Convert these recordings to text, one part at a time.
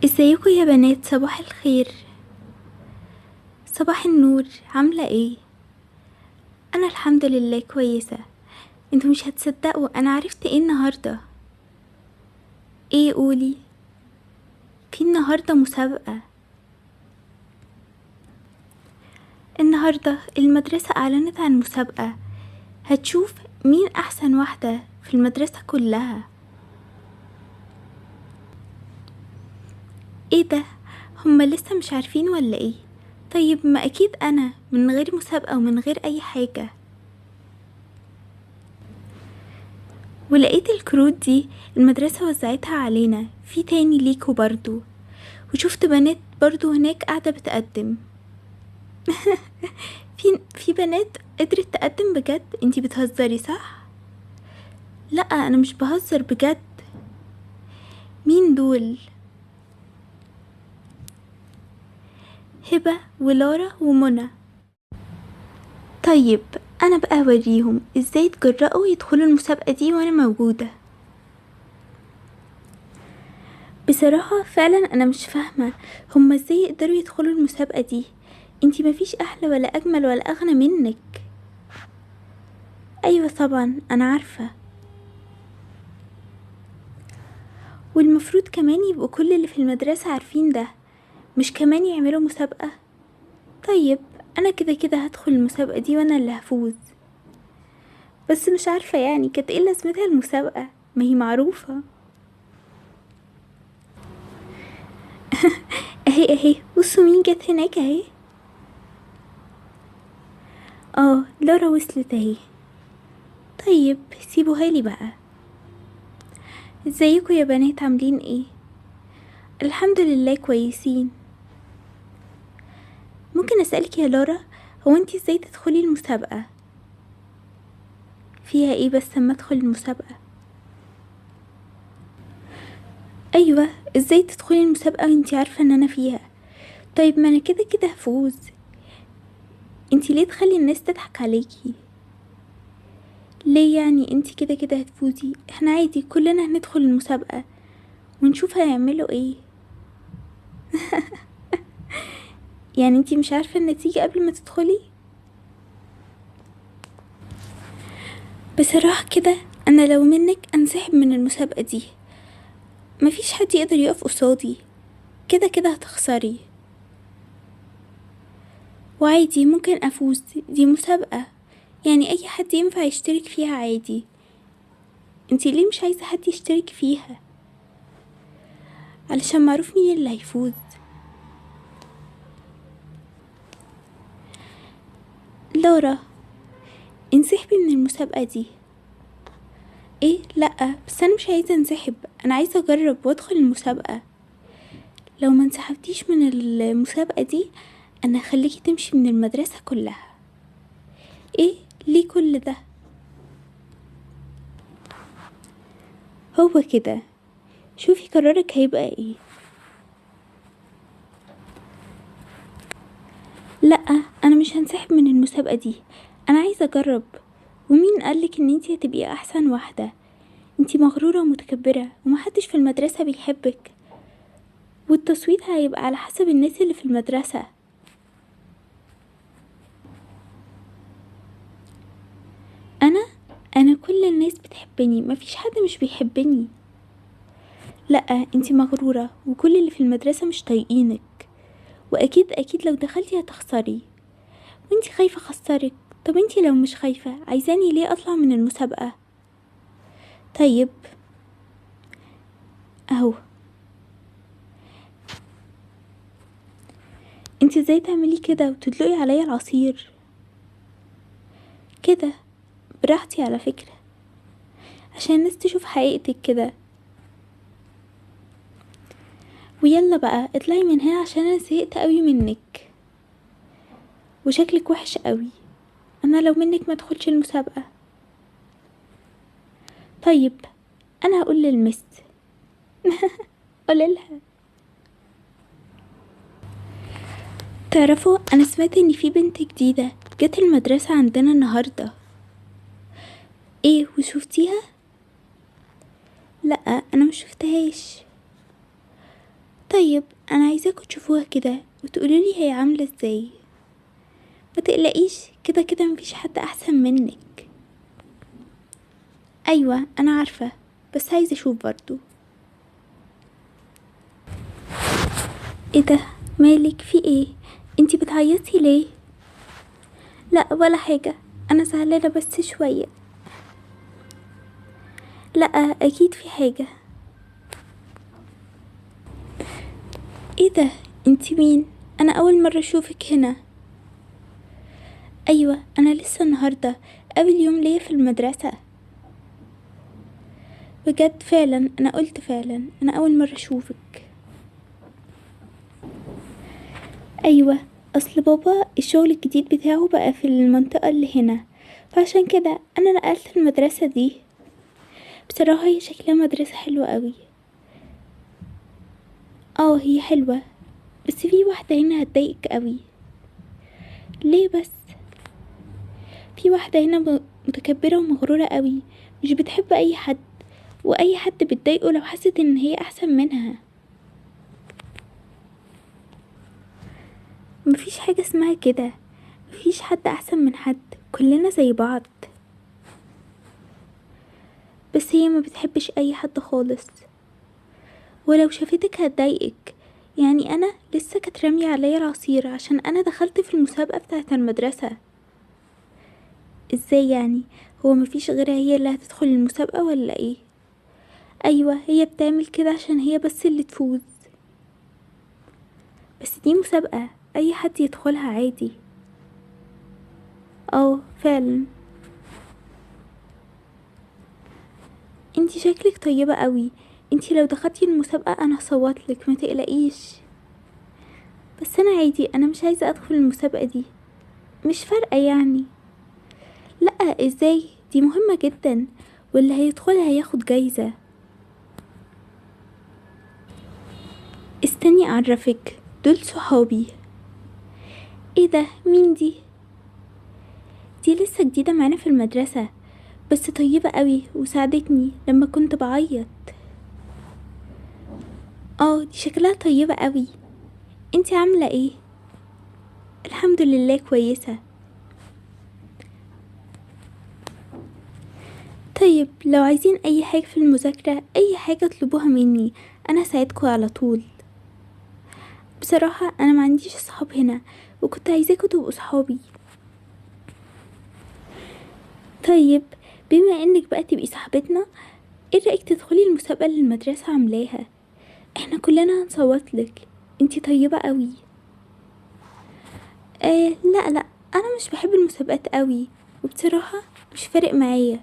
ازيكم يا بنات؟ صباح الخير، صباح النور. عاملة ايه؟ انا الحمد لله كويسة. انتوا مش هتصدقوا انا عرفت ايه النهاردة. ايه؟ قولي. في النهاردة مسابقة. النهاردة المدرسة اعلنت عن مسابقة هتشوف مين احسن واحدة في المدرسة كلها. ايه ده؟ هما لسه مش عارفين ولا ايه؟ طيب ما اكيد انا من غير مسابقة ومن غير اي حاجة. ولقيت الكروت دي المدرسة وزعتها علينا، في تاني ليكوا برضو. وشفت بنات برضو هناك قاعدة بتقدم. في بنات قدرت تقدم بجد؟ انتي بتهزري صح؟ لا انا مش بهزر بجد. مين دول؟ هبة ولارا ومنى. طيب انا بقى اوريهم ازاي تجرأوا يدخلوا المسابقة دي وانا موجودة. بصراحة فعلا انا مش فاهمة هما ازاي يقدروا يدخلوا المسابقة دي. انتي مفيش احلى ولا اجمل ولا اغنى منك. ايوه طبعا انا عارفة. والمفروض كمان يبقوا كل اللي في المدرسة عارفين ده، مش كمان يعملوا مسابقة. طيب انا كده كده هدخل المسابقة دي وانا اللي هفوز. بس مش عارفة يعني كانت ايه لازمتها المسابقة، ما هي معروفة. اهي بصوا مين جت هناك اهي. اه لارا وصلت اهي. طيب سيبوها لي بقى. ازيكم يا بنات؟ عاملين ايه؟ الحمد لله كويسين. ممكن اسألك يا لارا، هو انتي ازاي تدخلي المسابقة؟ فيها ايه بس اما ادخل المسابقة؟ ايوه، ازاي تدخلي المسابقة وانتي عارفة ان انا فيها؟ طيب ما انا كده كده هفوز. انتي ليه تخلي الناس تضحك عليكي؟ ليه يعني انتي كده كده هتفوزي؟ احنا عادي كلنا هندخل المسابقة ونشوف هيعملوا ايه. يعني انتي مش عارفة النتيجة قبل ما تدخلي؟ بصراحة كده انا لو منك انسحب من المسابقة دي. مفيش حد يقدر يقف قصادي، كده كده هتخسري. وعادي ممكن افوز، دي مسابقة، يعني اي حد ينفع يشترك فيها عادي. انتي ليه مش عايزة حد يشترك فيها؟ علشان معروف مين اللي هيفوز. لارا انسحبي من المسابقة دي. ايه؟ لا بس انا مش عايزة انسحب، انا عايزة اجرب وادخل المسابقة. لو ما انسحبتيش من المسابقة دي انا هخليكي تمشي من المدرسة كلها. ايه؟ ليه كل ده؟ هو كده، شوفي قرارك هيبقى ايه. لا انا مش هنسحب من المسابقة دي، انا عايزة اجرب. ومين قالك ان انتي هتبقي احسن واحدة؟ انتي مغرورة ومتكبرة ومحدش في المدرسة بيحبك، والتصويت هيبقى على حسب الناس اللي في المدرسة. انا انا كل الناس بتحبني، مفيش حد مش بيحبني. لا انتي مغرورة وكل اللي في المدرسة مش طايقينك، واكيد اكيد لو دخلتي هتخسري، وانتي خايفة اخسرك. طب انتي لو مش خايفة عايزاني ليه اطلع من المسابقة؟ طيب اهو. انتي ازاي تعملي كده وتدلقي عليا العصير كده؟ براحتي على فكرة، عشان الناس تشوف حقيقتك كده. ويلا بقى اطلعي من هنا عشان انا زهقت قوي منك، وشكلك وحش قوي. انا لو منك ما ادخلش المسابقة. طيب انا هقول للمس. قوللها. تعرفوا انا سمعت ان في بنت جديدة جت المدرسة عندنا النهاردة. ايه؟ وشفتيها؟ لا انا مش شفتهاش. طيب انا عايزاكوا تشوفوها كده وتقولولي هي عاملة ازاي. ما تقلقيش، كده كده مفيش حد احسن منك. ايوه انا عارفة، بس عايزة اشوف برضو. ايه ده؟ مالك؟ في ايه؟ انتي بتعيطي ليه؟ لا ولا حاجة، انا زعلانة بس شوية. لا اكيد في حاجة. ايه ده؟ انتي مين؟ انا اول مرة اشوفك هنا. ايوه انا لسه النهاردة اول يوم ليا في المدرسة. بجد فعلا، انا قلت فعلا انا اول مرة اشوفك. ايوه، اصل بابا الشغل الجديد بتاعه بقى في المنطقة اللي هنا، فعشان كده انا نقلت المدرسة دي. بصراحة هي شكلها مدرسة حلوة قوي. اه هي حلوة، بس في واحدة هنا هتضايقك قوي. ليه بس؟ في واحدة هنا متكبرة ومغرورة قوي، مش بتحب اي حد، واي حد بتضايقه لو حست ان هي احسن منها. مفيش حاجة اسمها كده، مفيش حد احسن من حد، كلنا زي بعض. بس هي ما بتحبش اي حد خالص، ولو شافتك هتضايقك. يعني انا لسه كانت رامية عليا العصير عشان انا دخلت في المسابقة بتاعة المدرسة. ازاي يعني؟ هو مفيش غيرها هي اللي هتدخل المسابقة ولا ايه؟ ايوه هي بتعمل كده عشان هي بس اللي تفوز. بس دي مسابقة، اي حد يدخلها عادي. اه فعلا. انتي شكلك طيبة قوي، انتي لو دخلتي المسابقة انا هصوتلك، ما تقلقيش. بس انا عادي، انا مش عايزة ادخل المسابقة دي، مش فارقة يعني. لا ازاي؟ دي مهمة جدا، واللي هيدخلها هياخد جايزة. استني اعرفك، دول صحابي. ايه ده؟ مين دي؟ دي لسه جديدة معانا في المدرسة، بس طيبة قوي وساعدتني لما كنت بعيط. اه دي شكلها طيبة قوي. انتي عاملة ايه؟ الحمد لله كويسة. طيب لو عايزين اي حاجة في المذاكرة، اي حاجة اطلبوها مني، انا هساعدكوا على طول. بصراحة انا ما عنديش صحاب هنا، وكنت عايزاكوا تبقوا صحابي. طيب بما انك بقى تبقي صاحبتنا، ايه رأيك تدخلي المسابقة اللي المدرسة عاملاها؟ احنا كلنا هنصوتلك، انتي طيبة قوي. لا لا، انا مش بحب المسابقات قوي، وبصراحة مش فارق معايا.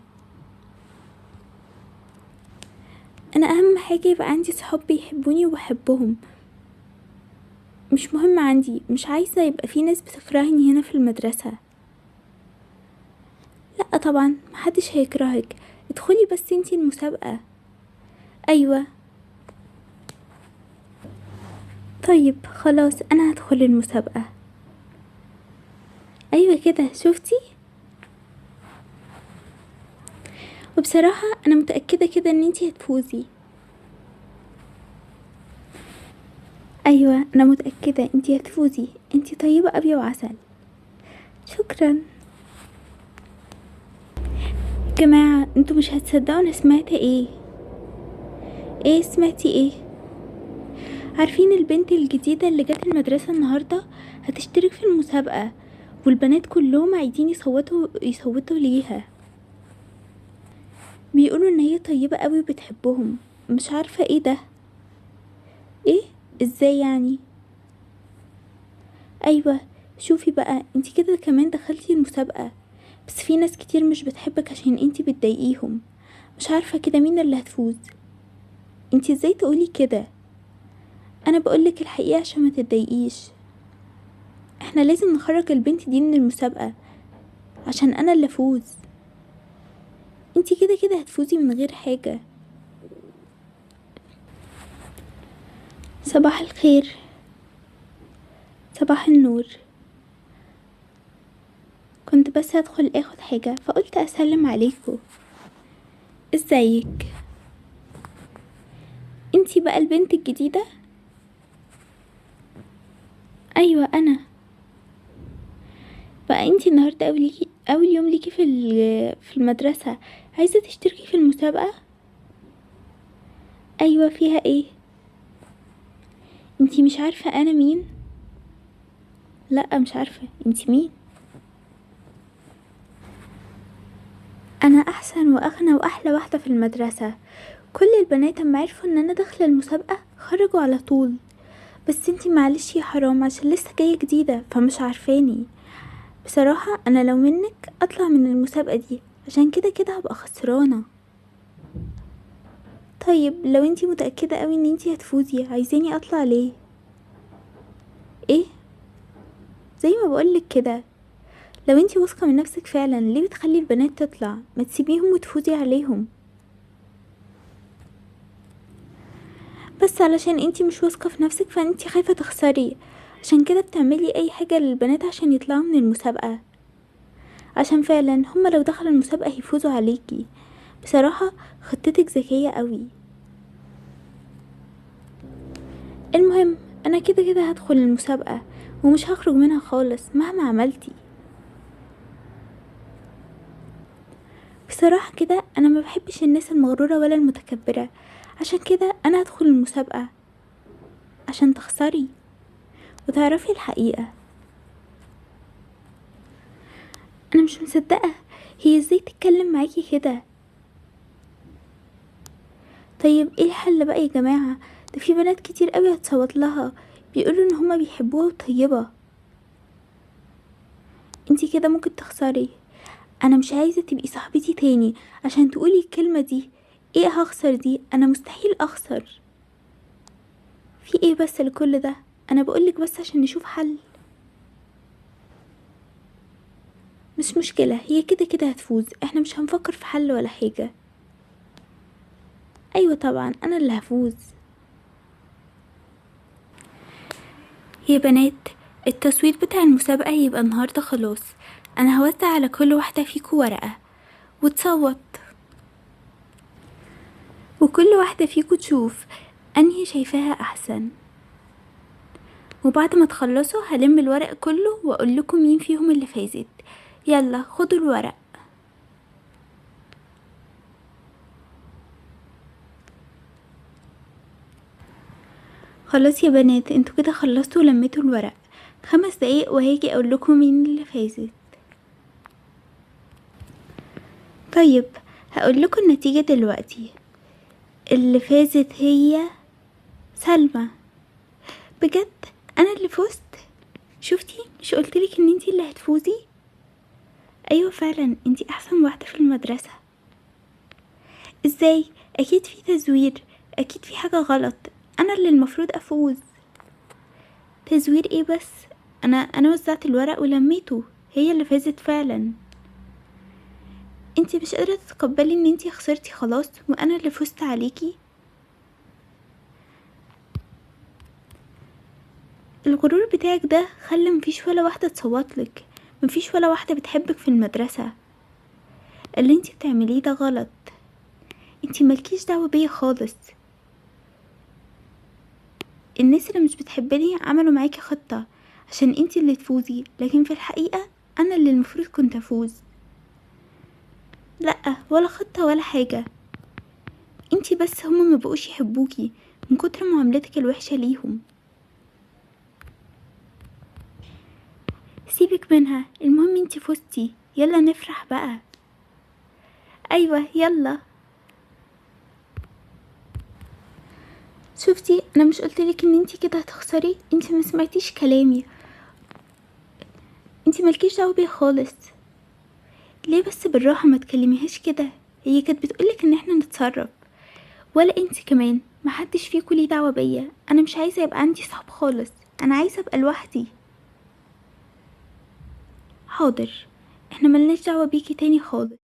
انا اهم حاجة يبقى عندي صحاب بيحبوني وبحبهم. مش مهم عندي، مش عايزة يبقى في ناس بتكرهني هنا في المدرسة. لا طبعا محدش هيكرهك، ادخلي بس انتي المسابقة. ايوه. طيب خلاص انا هدخل المسابقة. ايوه كده شفتي؟ وبصراحة انا متأكدة كده ان انتي هتفوزي. ايوه انا متأكدة انتي هتفوزي، انتي طيبة قوي وعسل. شكرا. جماعة انتوا مش هتصدقوا انا سمعت ايه. ايه سمعتي ايه؟ عارفين البنت الجديدة اللي جت المدرسة النهاردة هتشترك في المسابقة، والبنات كلهم عايزين يصوتوا ليها. بيقولوا ان هي طيبة قوي وبتحبهم. مش عارفة ايه ده. ايه؟ ازاي يعني؟ ايوه. شوفي بقى انتي كده كمان دخلتي المسابقة، بس في ناس كتير مش بتحبك عشان انتي بتضايقيهم. مش عارفة كده مين اللي هتفوز. انتي ازاي تقولي كده؟ انا بقولك الحقيقة عشان ما تتضايقيش. احنا لازم نخرج البنت دي من المسابقة عشان انا اللي افوز. انتي كده كده هتفوزي من غير حاجة. صباح الخير. صباح النور. كنت بس هدخل اخد حاجة فقلت اسلم عليكم. ازيك؟ انتي بقى البنت الجديدة؟ ايوه انا. بقى انتي النهارده اول يوم ليكي في المدرسه، عايزه تشتركي في المسابقه؟ ايوه، فيها ايه؟ انتي مش عارفه انا مين؟ لا مش عارفه انتي مين. انا احسن واغنى واحلى واحده في المدرسه. كل البنات اما عرفوا ان انا داخله المسابقه خرجوا على طول. بس انتي معلش يا حرام، عشان لسه جايه جديده فمش عارفاني. بصراحه انا لو منك اطلع من المسابقه دي، عشان كده كده هبقى خسرانه. طيب لو انتي متاكده قوي ان انتي هتفوزي، عايزاني اطلع ليه؟ ايه؟ زي ما بقولك كده، لو انتي واثقه من نفسك فعلا ليه بتخلي البنات تطلع؟ ما تسيبيهم وتفوزي عليهم. بس علشان انتي مش واثقة في نفسك فانتي خايفة تخسري، عشان كده بتعملي اي حاجة للبنات عشان يطلعوا من المسابقة، عشان فعلا هما لو دخلوا المسابقة هيفوزوا عليكي. بصراحة خطتك ذكية قوي. المهم، انا كده كده هدخل المسابقة ومش هخرج منها خالص مهما عملتي. بصراحة كده انا ما بحبش الناس المغرورة ولا المتكبرة، عشان كده انا هدخل المسابقة عشان تخسري وتعرفي الحقيقة. انا مش مصدقة، هي ازاي تتكلم معاكي كده؟ طيب ايه الحل بقى يا جماعة؟ ده في بنات كتير قوي هتصوت لها، بيقولوا ان هما بيحبوها وطيبة. انتي كده ممكن تخسري. انا مش عايزة تبقي صاحبتي تاني عشان تقولي الكلمة دي. ايه هخسر دي؟ انا مستحيل اخسر. في ايه بس لكل ده؟ انا بقولك بس عشان نشوف حل. مش مشكلة، هي كده كده هتفوز، احنا مش هنفكر في حل ولا حاجة. ايوه طبعا انا اللي هفوز. يا بنات، التصويت بتاع المسابقة هيبقى النهاردة خلاص. انا هوزع على كل واحدة فيكو ورقة وتصوت، وكل واحدة فيكو تشوف انهي شايفاها احسن، وبعد ما تخلصوا هلم الورق كله واقول لكم مين فيهم اللي فازت. يلا خدوا الورق. خلاص يا بنات، انتوا كده خلصتوا ولميتوا الورق. 5 دقايق وهاجي اقول لكم مين اللي فازت. طيب هقول لكم النتيجة دلوقتي. اللي فازت هي سلمى. بجد انا اللي فزت؟ شفتي، مش قلتلك ان انتي اللي هتفوزي؟ ايوه فعلا انتي احسن واحدة في المدرسة. ازاي؟ اكيد في تزوير، اكيد في حاجة غلط. انا اللي المفروض افوز. تزوير ايه بس؟ انا وزعت الورق ولميته، هي اللي فازت فعلا. انتي مش قادرة تتقبلي ان انتي خسرتي خلاص وانا اللي فزت عليكي؟ الغرور بتاعك ده خلى مفيش ولا واحدة تصوتلك، مفيش ولا واحدة بتحبك في المدرسة. اللي انتي بتعمليه ده غلط. انتي ملكيش دعوة بيا خالص. الناس اللي مش بتحبني عملوا معاكي خطة عشان انتي اللي تفوزي، لكن في الحقيقة انا اللي المفروض كنت افوز. لا، ولا خطة ولا حاجة. انتي بس هما ما بقوش يحبوكي من كتر معاملتك الوحشة ليهم. سيبك منها، المهم انتي فزتي، يلا نفرح بقى. ايوه يلا. شفتي، انا مش قلتلك ان انتي كده هتخسري؟ انتي ما سمعتيش كلامي. انتي مالكيش دعوه بيا خالص. ليه بس بالراحه، ما تكلميهاش كده، هي كانت بتقولك ان احنا نتصرف. ولا انتي كمان، محدش فيكوا ليه دعوه بيا. انا مش عايزه يبقى عندي صحاب خالص، انا عايزه ابقى لوحدي. حاضر، احنا ملناش دعوه بيكي تاني خالص.